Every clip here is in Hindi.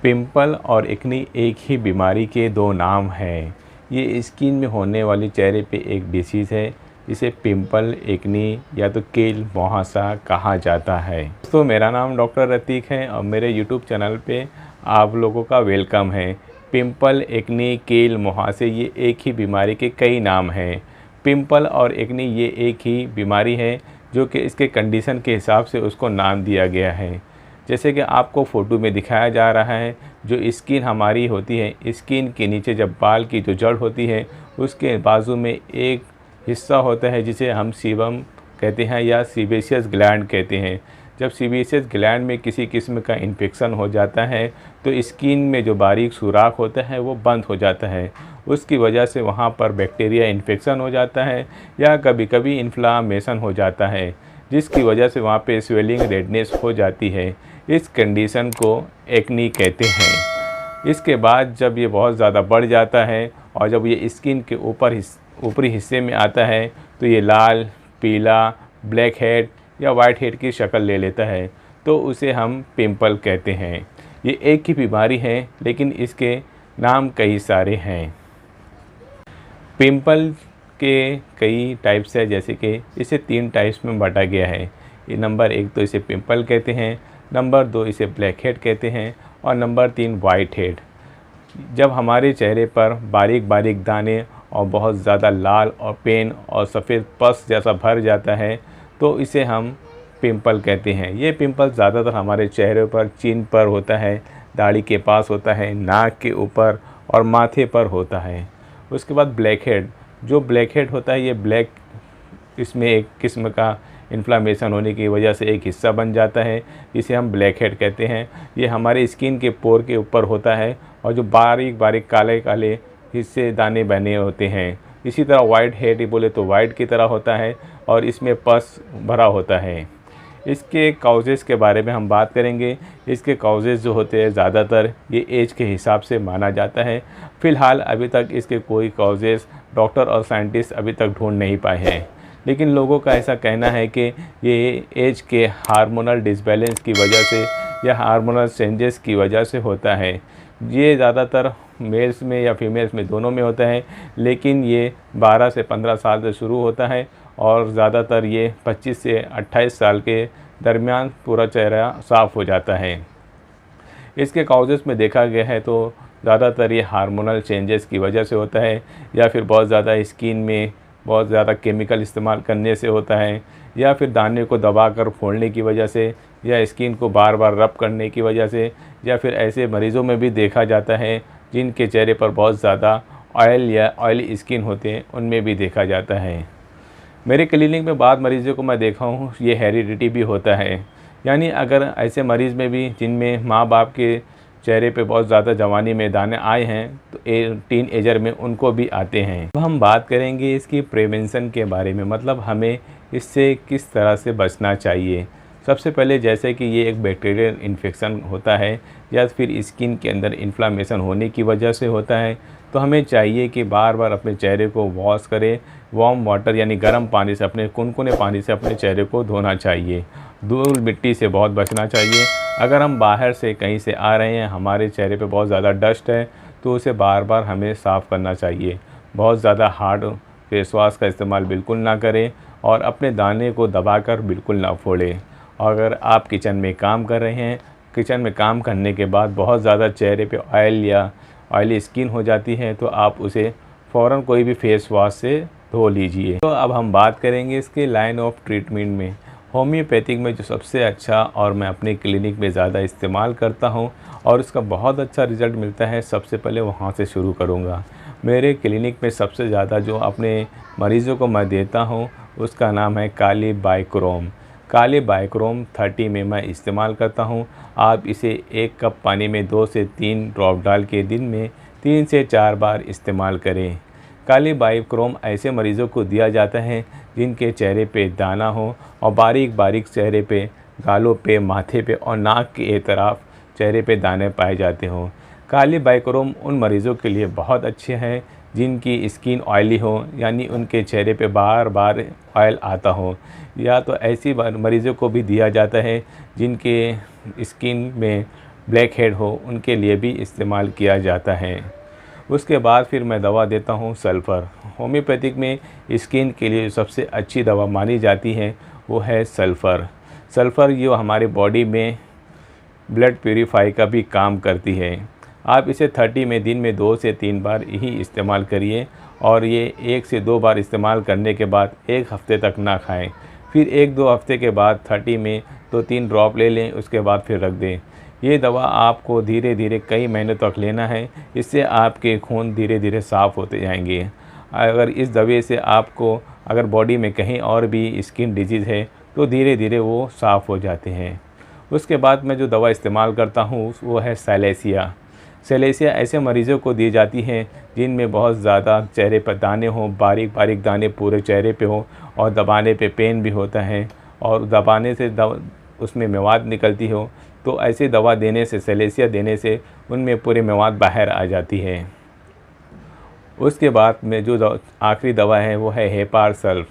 पिंपल और एक्ने एक ही बीमारी के दो नाम हैं। ये स्किन में होने वाली चेहरे पे एक डिसीज़ है जिसे पिंपल, एक्ने या तो कील मुहासा कहा जाता है। दोस्तों, मेरा नाम डॉक्टर रतीक है और मेरे यूट्यूब चैनल पे आप लोगों का वेलकम है। पिंपल, एक्ने, कील मुहासे ये एक ही बीमारी के कई नाम हैं। पिंपल और एक्ने ये एक ही बीमारी है जो कि इसके कंडीशन के हिसाब से उसको नाम दिया गया है। जैसे कि आपको फ़ोटो में दिखाया जा रहा है, जो स्किन हमारी होती है, स्किन के नीचे जब बाल की जो जड़ होती है उसके बाजू में एक हिस्सा होता है जिसे हम सीबम कहते हैं या सीबेशियस ग्लैंड कहते हैं। जब सीबेशियस ग्लैंड में किसी किस्म का इन्फेक्शन हो जाता है तो स्किन में जो बारीक सुराख होता है वो बंद हो जाता है। उसकी वजह से वहाँ पर बैक्टीरिया इन्फेक्शन हो जाता है या कभी कभी इन्फ्लामेशन हो जाता है, जिसकी वजह से वहाँ पे स्वेलिंग, रेडनेस हो जाती है। इस कंडीशन को एक्ने कहते हैं। इसके बाद जब ये बहुत ज़्यादा बढ़ जाता है और जब ये स्किन के ऊपरी हिस्से में आता है तो ये लाल, पीला, ब्लैक हेड या वाइट हेड की शक्ल ले लेता है, तो उसे हम पिंपल कहते हैं। ये एक ही बीमारी है लेकिन इसके नाम कई सारे हैं। पिंपल के कई टाइप्स है, जैसे कि इसे 3 टाइप्स में बांटा गया है। ये नंबर 1 तो इसे पिंपल कहते हैं, नंबर 2 इसे ब्लैक हेड कहते हैं और नंबर 3 वाइट हेड। जब हमारे चेहरे पर बारीक बारीक दाने और बहुत ज़्यादा लाल और पेन और सफ़ेद पस जैसा भर जाता है तो इसे हम पिंपल कहते हैं। ये पिंपल ज़्यादातर हमारे चेहरे पर, चिन पर होता है, दाढ़ी के पास होता है, नाक के ऊपर और माथे पर होता है। उसके बाद ब्लैक हेड। जो ब्लैक हेड होता है, ये ब्लैक, इसमें एक किस्म का इन्फ्लामेशन होने की वजह से एक हिस्सा बन जाता है जिसे हम ब्लैक हेड कहते हैं। ये हमारे स्किन के पोर के ऊपर होता है और जो बारीक बारीक काले काले हिस्से दाने बने होते हैं। इसी तरह वाइट हेड बोले तो वाइट की तरह होता है और इसमें पस भरा होता है। इसके काउजेज़ के बारे में हम बात करेंगे। इसके काउजेज़ जो होते हैं ज़्यादातर ये एज के हिसाब से माना जाता है। फ़िलहाल अभी तक इसके कोई काउजेज़ डॉक्टर और साइंटिस्ट अभी तक ढूंढ नहीं पाए हैं, लेकिन लोगों का ऐसा कहना है कि ये एज के हार्मोनल डिसबैलेंस की वजह से या हार्मोनल चेंजेस की वजह से होता है। ये ज़्यादातर मेल्स में या फीमेल्स में दोनों में होता है, लेकिन ये 12 से 15 साल से शुरू होता है और ज़्यादातर ये 25 से 28 साल के दरमियान पूरा चेहरा साफ़ हो जाता है। इसके काउजेस में देखा गया है तो ज़्यादातर ये हार्मोनल चेंजेस की वजह से होता है या फिर बहुत ज़्यादा स्किन में बहुत ज़्यादा केमिकल इस्तेमाल करने से होता है या फिर दाने को दबाकर फोड़ने की वजह से या स्किन को बार बार रब करने की वजह से या फिर ऐसे मरीज़ों में भी देखा जाता है जिनके चेहरे पर बहुत ज़्यादा ऑयल या ऑयली स्किन होते हैं, उनमें भी देखा जाता है। मेरे क्लिनिक में बाद मरीज़ों को मैं देखा हूँ ये हेरिडिटी भी होता है, यानी अगर ऐसे मरीज़ में भी जिनमें माँ बाप के चेहरे पे बहुत ज़्यादा जवानी में दाने आए हैं तो टीन एजर में उनको भी आते हैं। अब हम बात करेंगे इसकी प्रिवेंशन के बारे में, मतलब हमें इससे किस तरह से बचना चाहिए। सबसे पहले जैसे कि ये एक बैक्टीरियल इन्फेक्शन होता है या फिर स्किन के अंदर इन्फ्लामेशन होने की वजह से होता है, तो हमें चाहिए कि बार बार अपने चेहरे को वॉश करें। वार्म वाटर यानी गर्म पानी से, अपने कुनकुने पानी से अपने चेहरे को धोना चाहिए। धूल मिट्टी से बहुत बचना चाहिए। अगर हम बाहर से कहीं से आ रहे हैं, हमारे चेहरे पे बहुत ज़्यादा डस्ट है तो उसे बार बार हमें साफ़ करना चाहिए। बहुत ज़्यादा हार्ड फेस वॉश का इस्तेमाल बिल्कुल ना करें और अपने दाने को दबाकर बिल्कुल ना फोड़ें। और अगर आप किचन में काम कर रहे हैं, किचन में काम करने के बाद बहुत ज़्यादा चेहरे पे ऑयल या ऑयली स्किन हो जाती है तो आप उसे फ़ौरन कोई भी फेस वॉश से धो लीजिए। तो अब हम बात करेंगे इसके लाइन ऑफ ट्रीटमेंट में। होम्योपैथिक में जो सबसे अच्छा और मैं अपने क्लिनिक में ज़्यादा इस्तेमाल करता हूँ और उसका बहुत अच्छा रिज़ल्ट मिलता है, सबसे पहले वहाँ से शुरू करूँगा। मेरे क्लिनिक में सबसे ज़्यादा जो अपने मरीज़ों को मैं देता हूँ उसका नाम है काली बाइक्रोम। काली बाइक्रोम 30 में मैं इस्तेमाल करता हूँ। आप इसे 1 कप पानी में 2 से 3 ड्रॉप डाल के दिन में 3 से 4 बार इस्तेमाल करें। काली बाइक्रोम ऐसे मरीज़ों को दिया जाता है जिनके चेहरे पे दाना हो और बारीक बारीक चेहरे पे, गालों पे, माथे पे और नाक के तरफ चेहरे पे दाने पाए जाते हों। काली बाइक्रोम उन मरीज़ों के लिए बहुत अच्छे हैं जिनकी स्किन ऑयली हो, यानी उनके चेहरे पे बार बार ऑयल आता हो, या तो ऐसी मरीज़ों को भी दिया जाता है जिनके स्किन में ब्लैक हेड हो उनके लिए भी इस्तेमाल किया जाता है। उसके बाद फिर मैं दवा देता हूँ सल्फ़र। होम्योपैथिक में स्किन के लिए सबसे अच्छी दवा मानी जाती है वो है सल्फ़र। सल्फ़र ये हमारे बॉडी में ब्लड प्यूरीफाई का भी काम करती है। आप इसे 30 में दिन में 2 से 3 बार ही इस्तेमाल करिए और ये 1 से 2 बार इस्तेमाल करने के बाद 1 हफ़्ते तक ना खाएं। फिर 1-2 हफ़्ते के बाद 30 में 2-3 ड्रॉप ले लें, उसके बाद फिर रख दें। ये दवा आपको धीरे धीरे कई महीनों तक लेना है, इससे आपके खून धीरे धीरे साफ़ होते जाएंगे। अगर इस दवा से आपको अगर बॉडी में कहीं और भी स्किन डिजीज़ है तो धीरे धीरे वो साफ़ हो जाते हैं। उसके बाद मैं जो दवा इस्तेमाल करता हूँ वो है सैलेसिया। सैलेसिया ऐसे मरीज़ों को दी जाती है जिनमें बहुत ज़्यादा चेहरे पर दाने हों, बारीक बारीक दाने पूरे चेहरे पे हो और दबाने पे पेन भी होता है और दबाने से उसमें मेवाद निकलती हो, तो ऐसी दवा देने से, सैलेसिया देने से उनमें पूरे मेवाद बाहर आ जाती है। उसके बाद में जो आखिरी दवा है वो है हेपार सल्फ।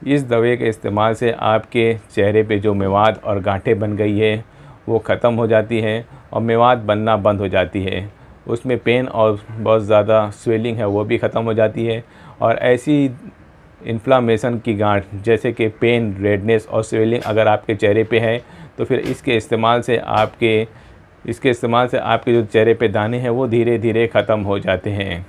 इस दवा के इस्तेमाल से आपके चेहरे पे जो मेवाद और गांठें बन गई है वो ख़त्म हो जाती है और मेवाद बनना बंद हो जाती है। उसमें पेन और बहुत ज़्यादा स्वेलिंग है वो भी ख़त्म हो जाती है। और ऐसी इन्फ्लामेशन की गांठ जैसे कि पेन, रेडनेस और स्वेलिंग अगर आपके चेहरे पे है तो फिर इसके इस्तेमाल से आपके जो चेहरे पे दाने हैं वो धीरे धीरे ख़त्म हो जाते हैं।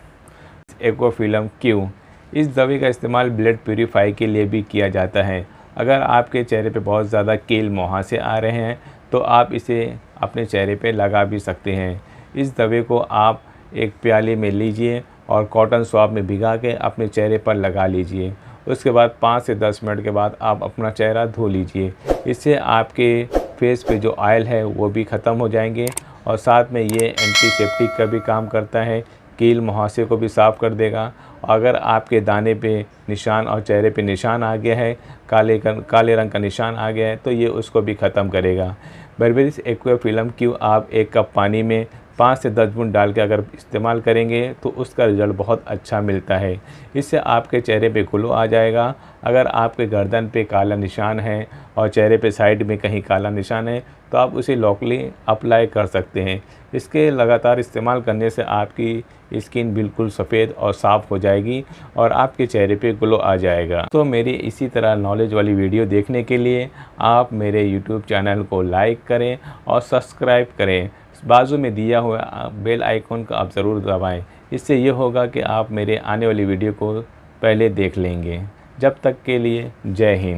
एक्वाफिलम क्यू, इस दवा का इस्तेमाल ब्लड प्यूरीफाई के लिए भी किया जाता है। अगर आपके चेहरे पे बहुत ज़्यादा कील मुहासे आ रहे हैं तो आप इसे अपने चेहरे पे लगा भी सकते हैं। इस दवा को आप एक प्याले में लीजिए और कॉटन स्वैब में भिगा के अपने चेहरे पर लगा लीजिए। उसके बाद 5 से 10 मिनट के बाद आप अपना चेहरा धो लीजिए। इससे आपके फेस पे जो ऑयल है वो भी ख़त्म हो जाएंगे और साथ में ये एंटीसेप्टिक का भी काम करता है, कील मुहासे को भी साफ़ कर देगा। अगर आपके दाने पे निशान और चेहरे पे निशान आ गया है, काले रंग का निशान आ गया है, तो ये उसको भी ख़त्म करेगा। बेरबेरिस एक्वाफिलम क्यू आप 1 कप पानी में 5 से 10 बूंद डाल के अगर इस्तेमाल करेंगे तो उसका रिज़ल्ट बहुत अच्छा मिलता है। इससे आपके चेहरे पे ग्लो आ जाएगा। अगर आपके गर्दन पे काला निशान है और चेहरे पे साइड में कहीं काला निशान है तो आप उसे लोकली अप्लाई कर सकते हैं। इसके लगातार इस्तेमाल करने से आपकी स्किन बिल्कुल सफ़ेद और साफ़ हो जाएगी और आपके चेहरे पे ग्लो आ जाएगा। तो मेरी इसी तरह नॉलेज वाली वीडियो देखने के लिए आप मेरे यूट्यूब चैनल को लाइक करें और सब्सक्राइब करें। बाजू में दिया हुआ बेल आइकॉन का आप ज़रूर दबाएं। इससे ये होगा कि आप मेरे आने वाली वीडियो को पहले देख लेंगे। जब तक के लिए जय हिंद।